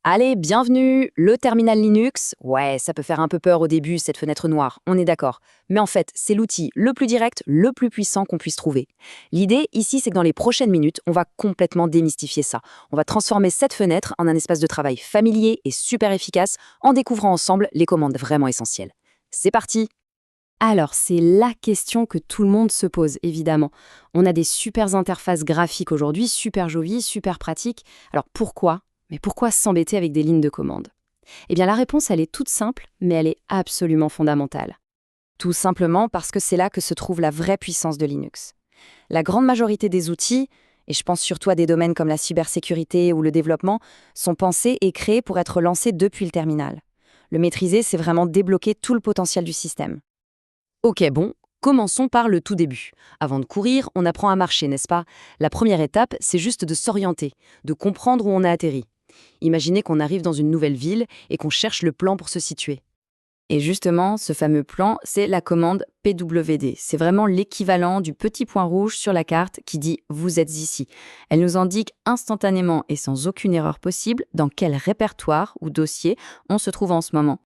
Allez, bienvenue, le terminal Linux. Ouais, ça peut faire un peu peur au début, cette fenêtre noire, on est d'accord. Mais en fait, c'est l'outil le plus direct, le plus puissant qu'on puisse trouver. L'idée ici, c'est que dans les prochaines minutes, on va complètement démystifier ça. On va transformer cette fenêtre en un espace de travail familier et super efficace en découvrant ensemble les commandes vraiment essentielles. C'est parti! Alors, c'est la question que tout le monde se pose, évidemment. On a des super interfaces graphiques aujourd'hui, super jolies, super pratiques. Alors pourquoi? Mais pourquoi s'embêter avec des lignes de commande? Eh bien, la réponse, elle est toute simple, mais elle est absolument fondamentale. Tout simplement parce que c'est là que se trouve la vraie puissance de Linux. La grande majorité des outils, et je pense surtout à des domaines comme la cybersécurité ou le développement, sont pensés et créés pour être lancés depuis le terminal. Le maîtriser, c'est vraiment débloquer tout le potentiel du système. Ok, bon, commençons par le tout début. Avant de courir, on apprend à marcher, n'est-ce pas? La première étape, c'est juste de s'orienter, de comprendre où on a atterri. Imaginez qu'on arrive dans une nouvelle ville et qu'on cherche le plan pour se situer. Et justement, ce fameux plan, c'est la commande PWD. C'est vraiment l'équivalent du petit point rouge sur la carte qui dit « Vous êtes ici ». Elle nous indique instantanément et sans aucune erreur possible dans quel répertoire ou dossier on se trouve en ce moment.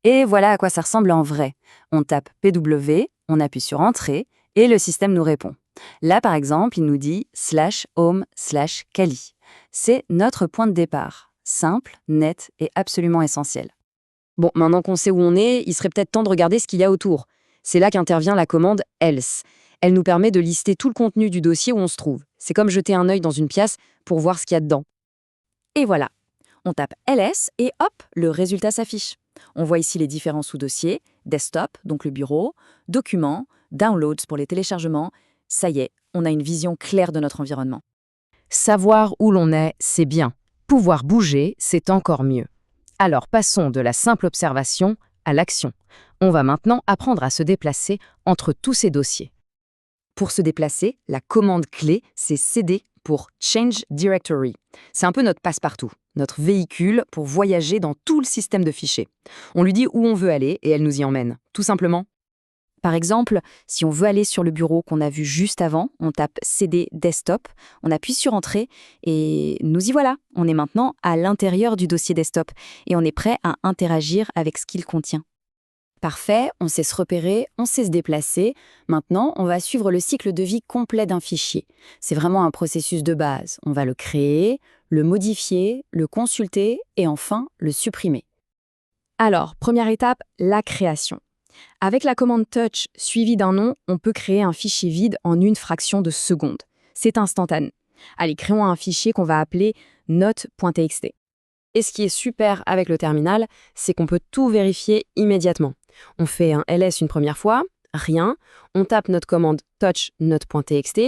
Et voilà à quoi ça ressemble en vrai. On tape PW, on appuie sur Entrée et le système nous répond. Là, par exemple, il nous dit /home/Kali. C'est notre point de départ. Simple, net et absolument essentiel. Bon, maintenant qu'on sait où on est, il serait peut-être temps de regarder ce qu'il y a autour. C'est là qu'intervient la commande else. Elle nous permet de lister tout le contenu du dossier où on se trouve. C'est comme jeter un œil dans une pièce pour voir ce qu'il y a dedans. Et voilà. On tape ls et hop, le résultat s'affiche. On voit ici les différents sous-dossiers, desktop, donc le bureau, documents, downloads pour les téléchargements. Ça y est, on a une vision claire de notre environnement. Savoir où l'on est, c'est bien. Pouvoir bouger, c'est encore mieux. Alors passons de la simple observation à l'action. On va maintenant apprendre à se déplacer entre tous ces dossiers. Pour se déplacer, la commande clé, c'est cd pour Change Directory. C'est un peu notre passe-partout, notre véhicule pour voyager dans tout le système de fichiers. On lui dit où on veut aller et elle nous y emmène, tout simplement. Par exemple, si on veut aller sur le bureau qu'on a vu juste avant, on tape CD Desktop, on appuie sur Entrée et nous y voilà. On est maintenant à l'intérieur du dossier desktop et on est prêt à interagir avec ce qu'il contient. Parfait, on sait se repérer, on sait se déplacer. Maintenant, on va suivre le cycle de vie complet d'un fichier. C'est vraiment un processus de base. On va le créer, le modifier, le consulter et enfin le supprimer. Alors, première étape, la création. Avec la commande touch suivie d'un nom, on peut créer un fichier vide en une fraction de seconde. C'est instantané. Allez, créons un fichier qu'on va appeler note.txt. Et ce qui est super avec le terminal, c'est qu'on peut tout vérifier immédiatement. On fait un ls une première fois, rien, on tape notre commande touch note.txt,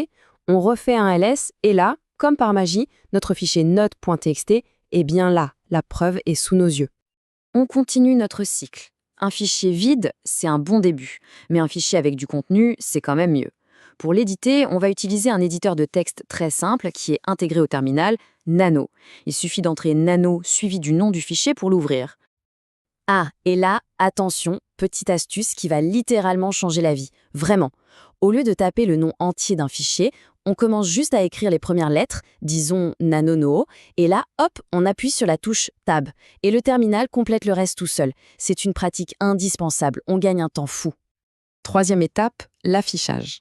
on refait un ls et là, comme par magie, notre fichier note.txt est bien là, la preuve est sous nos yeux. On continue notre cycle. Un fichier vide, c'est un bon début, mais un fichier avec du contenu, c'est quand même mieux. Pour l'éditer, on va utiliser un éditeur de texte très simple qui est intégré au terminal, Nano. Il suffit d'entrer Nano suivi du nom du fichier pour l'ouvrir. Ah, et là, attention, petite astuce qui va littéralement changer la vie. Vraiment. Au lieu de taper le nom entier d'un fichier, on commence juste à écrire les premières lettres, disons Nanono, et là, hop, on appuie sur la touche Tab. Et le terminal complète le reste tout seul. C'est une pratique indispensable, on gagne un temps fou. Troisième étape, l'affichage.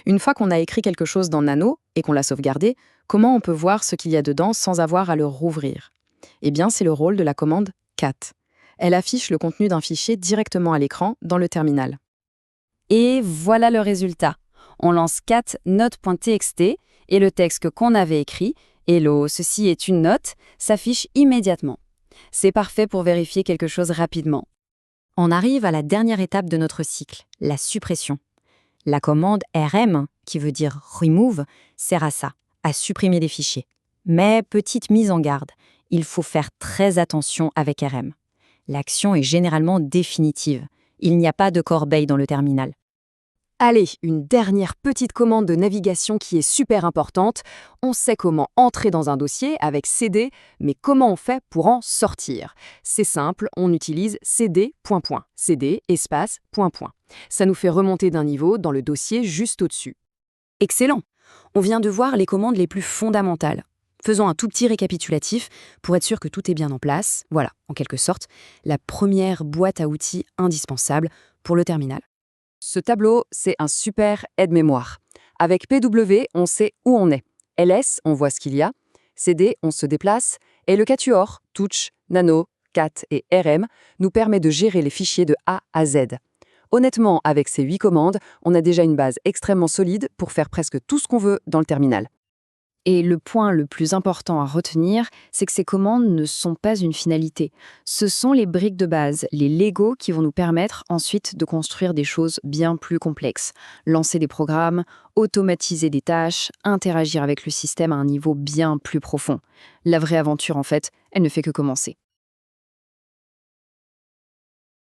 Une fois qu'on a écrit quelque chose dans Nano et qu'on l'a sauvegardé, comment on peut voir ce qu'il y a dedans sans avoir à le rouvrir? Eh bien, c'est le rôle de la commande cat. Elle affiche le contenu d'un fichier directement à l'écran dans le terminal. Et voilà le résultat. On lance cat note.txt et le texte qu'on avait écrit, Hello, ceci est une note, s'affiche immédiatement. C'est parfait pour vérifier quelque chose rapidement. On arrive à la dernière étape de notre cycle, la suppression. La commande rm, qui veut dire remove, sert à ça, à supprimer des fichiers. Mais petite mise en garde, il faut faire très attention avec rm. L'action est généralement définitive. Il n'y a pas de corbeille dans le terminal. Allez, une dernière petite commande de navigation qui est super importante. On sait comment entrer dans un dossier avec cd, mais comment on fait pour en sortir? C'est simple, on utilise cd, ... cd, espace, ... Ça nous fait remonter d'un niveau dans le dossier juste au-dessus. Excellent! On vient de voir les commandes les plus fondamentales. Faisons un tout petit récapitulatif pour être sûr que tout est bien en place. Voilà, en quelque sorte, la première boîte à outils indispensable pour le terminal. Ce tableau, c'est un super aide-mémoire. Avec PW, on sait où on est. LS, on voit ce qu'il y a. CD, on se déplace. Et le quatuor, Touch, Nano, CAT et RM, nous permet de gérer les fichiers de A à Z. Honnêtement, avec ces 8 commandes, on a déjà une base extrêmement solide pour faire presque tout ce qu'on veut dans le terminal. Et le point le plus important à retenir, c'est que ces commandes ne sont pas une finalité. Ce sont les briques de base, les Lego qui vont nous permettre ensuite de construire des choses bien plus complexes. Lancer des programmes, automatiser des tâches, interagir avec le système à un niveau bien plus profond. La vraie aventure, en fait, elle ne fait que commencer.